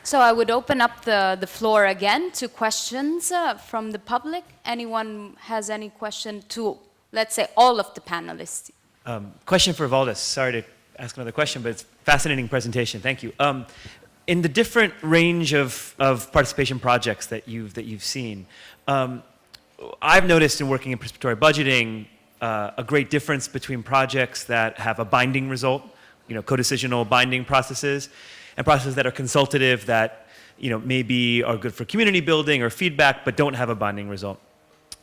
So I would open up the floor again to questions from the public. Anyone has any question to, let's say, all of the panelists? Question for Valdis. Sorry to ask another question, but it's a fascinating presentation. Thank you. In the different range of participation projects that you've seen, I've noticed in working in participatory budgeting a great difference between projects that have a binding result, co-decisional binding processes, and processes that are consultative that maybe are good for community building or feedback but don't have a binding result.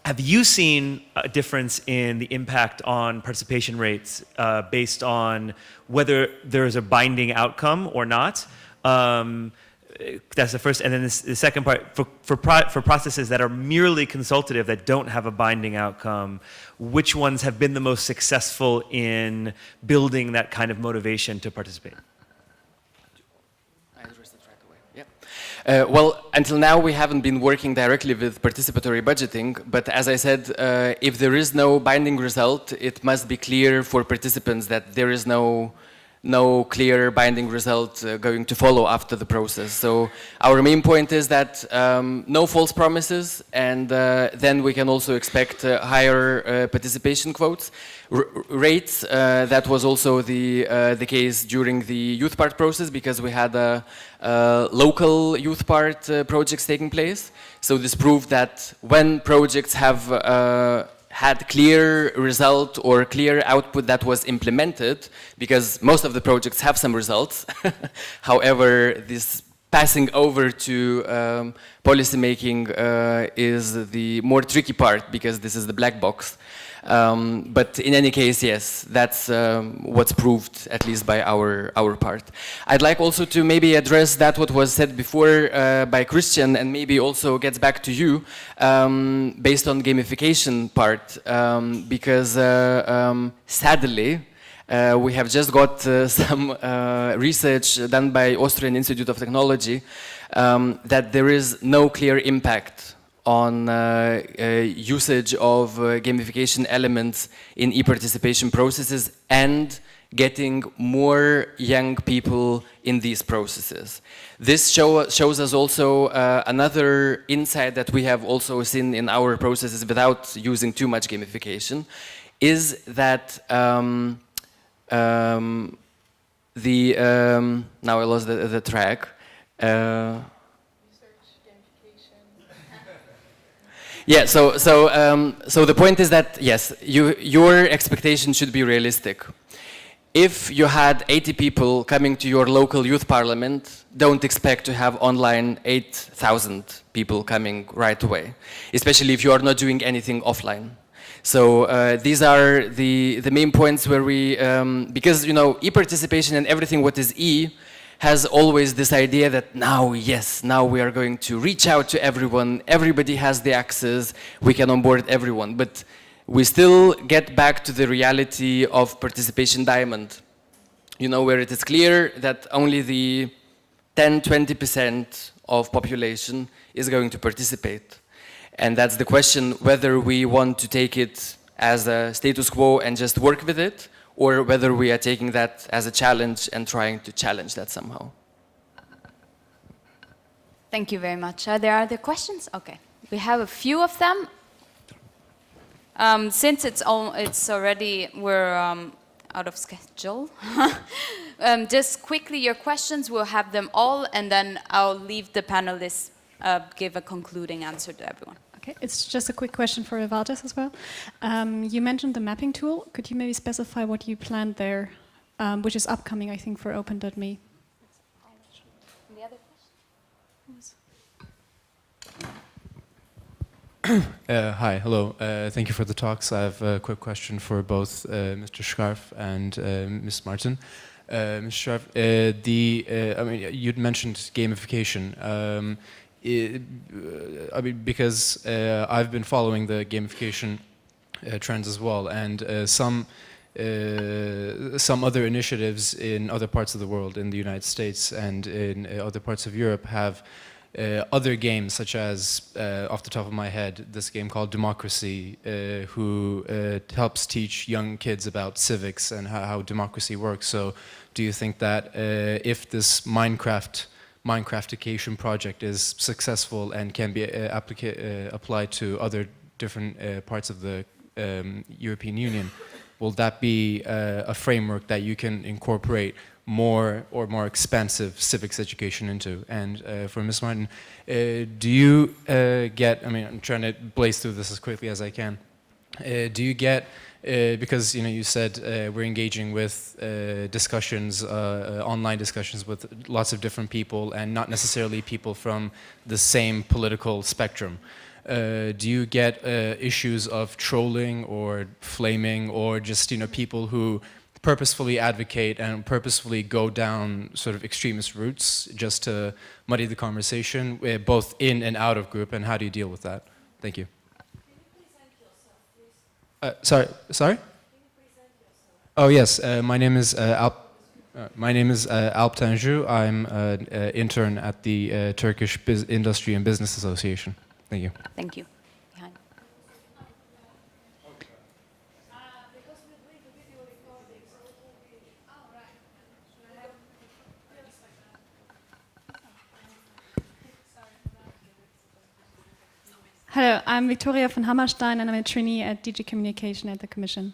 Have you seen a difference in the impact on participation rates based on whether there's a binding outcome or not? That's the first, and then the second part, for processes that are merely consultative, that don't have a binding outcome, which ones have been the most successful in building that kind of motivation to participate? Well, until now we haven't been working directly with participatory budgeting, but as I said, if there is no binding result, it must be clear for participants that there is no clear binding result going to follow after the process. So our main point is that no false promises, and then we can also expect higher participation quotes. Rates, that was also the case during the youth part process, because we had local youth part projects taking place. So this proved that when projects have had clear result or clear output that was implemented, because most of the projects have some results. However, this passing over to policy making is the more tricky part, because this is the black box. But in any case, yes, that's what's proved, at least by our part. I'd like also to maybe address that what was said before by Christian, and maybe also gets back to you, based on gamification part, because sadly, we have just got some research done by Austrian Institute of Technology that there is no clear impact on usage of gamification elements in e-participation processes and getting more young people in these processes. This shows us also another insight that we have also seen in our processes without using too much gamification, is that now I lost the track. Yeah, so the point is that, yes, your expectation should be realistic. If you had 80 people coming to your local youth parliament, don't expect to have online 8,000 people coming right away, especially if you are not doing anything offline. So these are the main points where we, because e-participation and everything what is e has always this idea that now, yes, now we are going to reach out to everyone, everybody has the access, we can onboard everyone. But we still get back to the reality of participation diamond, where it is clear that only the 10–20% of population is going to participate. And that's the question, whether we want to take it as a status quo and just work with it, or whether we are taking that as a challenge and trying to challenge that somehow. Thank you very much. Are there other questions? Okay, we have a few of them. Since we're out of schedule. Just quickly your questions, we'll have them all, and then I'll leave the panelists give a concluding answer to everyone. Okay, it's just a quick question for Valdis as well. You mentioned the mapping tool. Could you maybe specify what you planned there, which is upcoming, I think, for Open.me? The other question? Hi, hello. Thank you for the talks. I have a quick question for both Mr. Scharf and Ms. Martin. Mr. Scharf, you'd mentioned gamification. Because I've been following the gamification trends as well, and some other initiatives in other parts of the world, in the United States and in other parts of Europe, have other games, such as, off the top of my head, this game called Democracy, who helps teach young kids about civics and how democracy works. So do you think that if this Minecraft Minecraftification project is successful and can be applied to other different parts of the European Union, will that be a framework that you can incorporate more or more expansive civics education into? And for Ms. Martin, do you get, I mean, I'm trying to blaze through this as quickly as I can. Do you get, because you said we're engaging with discussions, online discussions with lots of different people and not necessarily people from the same political spectrum. Do you get issues of trolling or flaming or just people who purposefully advocate and purposefully go down sort of extremist routes just to muddy the conversation, both in and out of group, and how do you deal with that? Thank you. Sorry. Can you present yourself? Oh yes, my name is Alp Tanju. I'm an intern at the Turkish Industry and Business Association. Thank you. Thank you. Behind. Hello, I'm Victoria von Hammerstein and I'm a trainee at DG Communication at the Commission.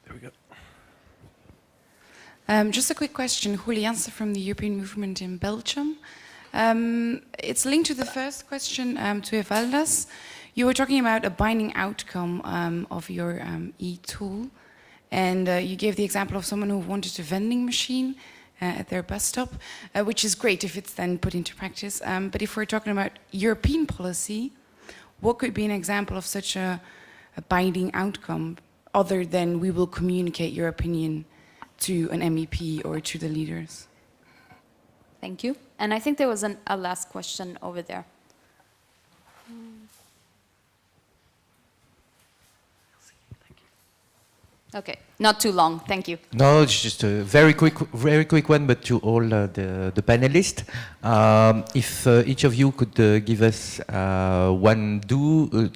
There we go. Just a quick question. Julianse from the European Movement in Belgium. It's linked to the first question to Evaldas. You were talking about a binding outcome of your e-tool, and you gave the example of someone who wanted a vending machine at their bus stop, which is great if it's then put into practice. But if we're talking about European policy, what could be an example of such a binding outcome other than we will communicate your opinion to an MEP or to the leaders? Thank you. And I think there was a last question over there. Okay, not too long. Thank you. No, it's just a very quick one, but to all the panelists. If each of you could give us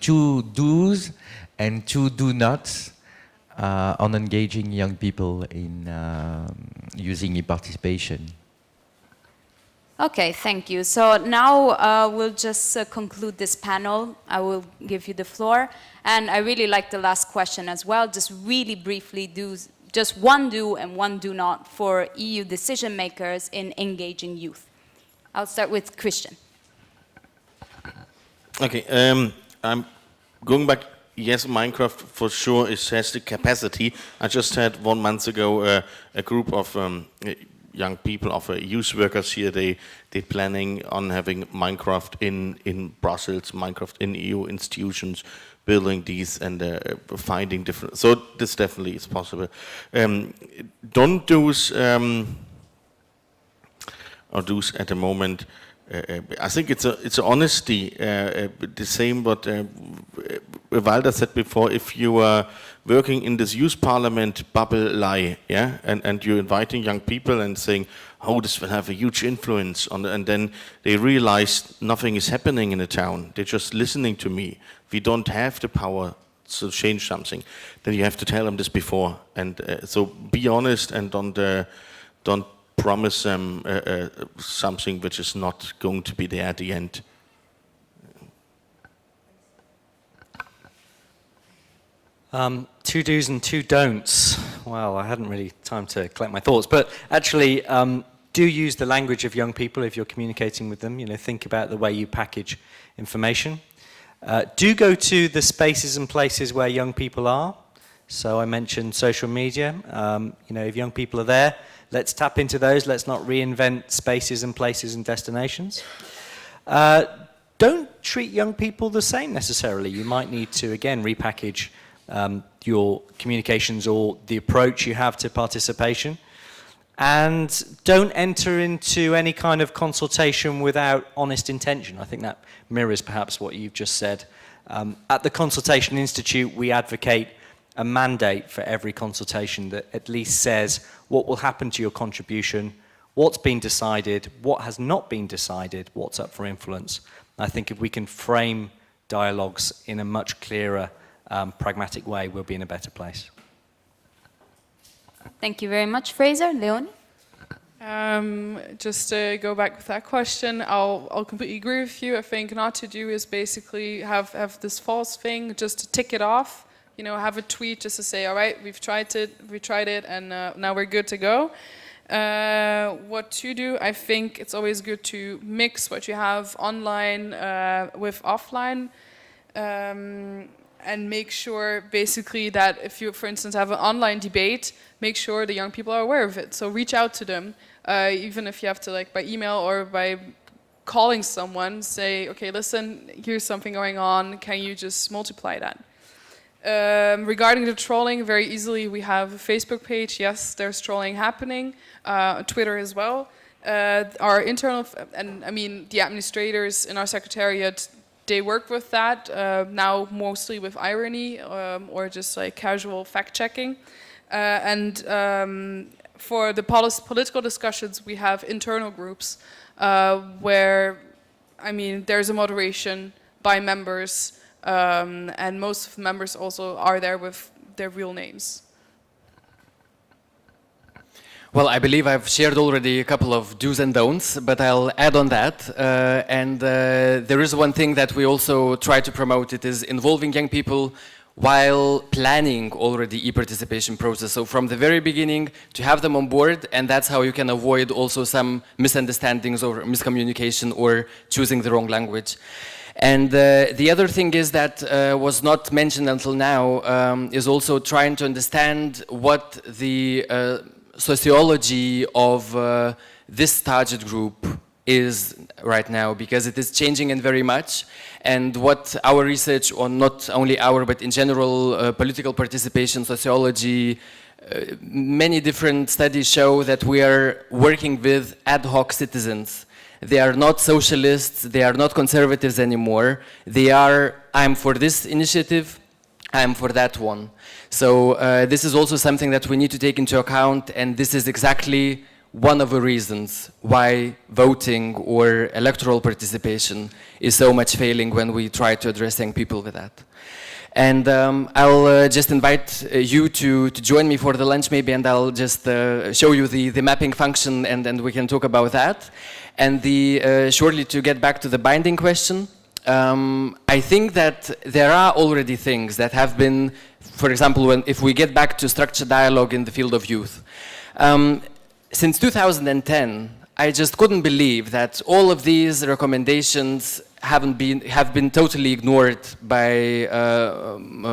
two do's and two do nots on engaging young people in using e-participation. Okay, thank you. So now we'll just conclude this panel. I will give you the floor. And I really like the last question as well. Just really briefly, just one do and one do not for EU decision makers in engaging youth. I'll start with Christian. Okay, I'm going back. Yes, Minecraft for sure has the capacity. I just had 1 month ago a group of young people, of youth workers here. They're planning on having Minecraft in Brussels, Minecraft in EU institutions, building these and finding different. So this definitely is possible. Don't do's or do's at the moment. I think it's honesty. The same what Walter said before. If you are working in this youth parliament bubble lie, yeah, and you're inviting young people and saying, oh, this will have a huge influence on, and then they realize nothing is happening in the town. They're just listening to me. We don't have the power to change something. Then you have to tell them this before, and so be honest and don't promise them something which is not going to be there at the end. Two do's and two don'ts. Well, I hadn't really time to collect my thoughts, but actually, do use the language of young people if you're communicating with them. Think about the way you package information. Do go to the spaces and places where young people are. So I mentioned social media. If young people are there, let's tap into those. Let's not reinvent spaces and places and destinations. Don't treat young people the same necessarily. You might need to, again, repackage your communications or the approach you have to participation. And don't enter into any kind of consultation without honest intention. I think that mirrors perhaps what you've just said. At the Consultation Institute, we advocate a mandate for every consultation that at least says what will happen to your contribution, what's been decided, what has not been decided, what's up for influence. I think if we can frame dialogues in a much clearer, pragmatic way, we'll be in a better place. Thank you very much, Fraser. Leonie? Just to go back with that question, I'll completely agree with you. I think not to do is basically have this false thing, just to tick it off. You know, have a tweet just to say, all right, we tried it, and now we're good to go. What to do? I think it's always good to mix what you have online with offline. And make sure basically that if you, for instance, have an online debate, make sure the young people are aware of it. So reach out to them, even if you have to, like, by email or by calling someone, say, okay, listen, here's something going on, can you just multiply that? Regarding the trolling, very easily, we have a Facebook page. Yes, there's trolling happening, Twitter as well. Our internal, and I mean, the administrators in our secretariat, they work with that, now mostly with irony or just like casual fact-checking. For the political discussions, we have internal groups where, I mean, there's a moderation by members, and most of the members also are there with their real names. Well, I believe I've shared already a couple of do's and don'ts, but I'll add on that. There is one thing that we also try to promote. It is involving young people while planning already e-participation process. So from the very beginning, to have them on board, and that's how you can avoid also some misunderstandings or miscommunication or choosing the wrong language. And the other thing is that was not mentioned until now, is also trying to understand what the sociology of this target group is right now, because it is changing and very much. And what our research on, not only our, but in general, political participation, sociology, many different studies show that we are working with ad hoc citizens. They are not socialists, they are not conservatives anymore. They are, I'm for this initiative, I'm for that one. So this is also something that we need to take into account, and this is exactly one of the reasons why voting or electoral participation is so much failing when we try to address young people with that. And I'll just invite you to join me for the lunch maybe, and I'll just show you the mapping function, and we can talk about that. And shortly to get back to the binding question, I think that there are already things that have been, for example, if we get back to structured dialogue in the field of youth. Since 2010, I just couldn't believe that all of these recommendations have been totally ignored by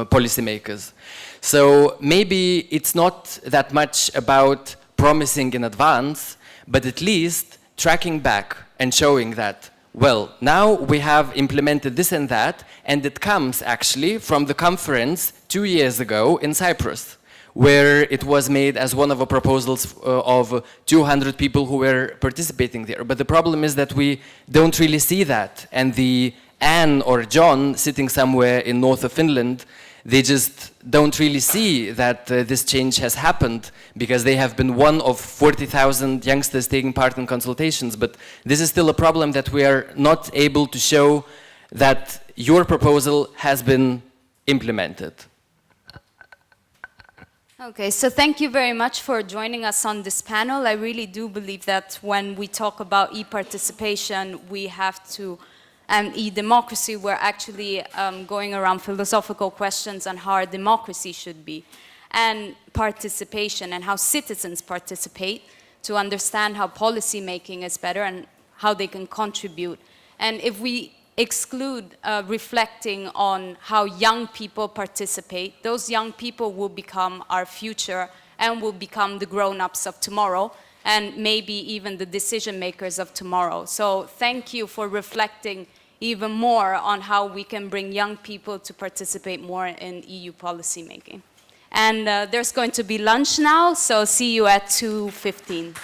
policymakers. So maybe it's not that much about promising in advance, but at least tracking back and showing that, well, now we have implemented this and that, and it comes actually from the conference 2 years ago in Cyprus, where it was made as one of the proposals of 200 people who were participating there. But the problem is that we don't really see that. And the Anne or John sitting somewhere in north of Finland, they just don't really see that this change has happened, because they have been one of 40,000 youngsters taking part in consultations. But this is still a problem, that we are not able to show that your proposal has been implemented. Okay, so thank you very much for joining us on this panel. I really do believe that when we talk about e-participation, we have to, and e-democracy, we're actually going around philosophical questions on how our democracy should be, and participation and how citizens participate to understand how policy making is better and how they can contribute. And if we exclude reflecting on how young people participate, those young people will become our future and will become the grown-ups of tomorrow, and maybe even the decision makers of tomorrow. So thank you for reflecting even more on how we can bring young people to participate more in EU policy making. And there's going to be lunch now, so see you at 2:15.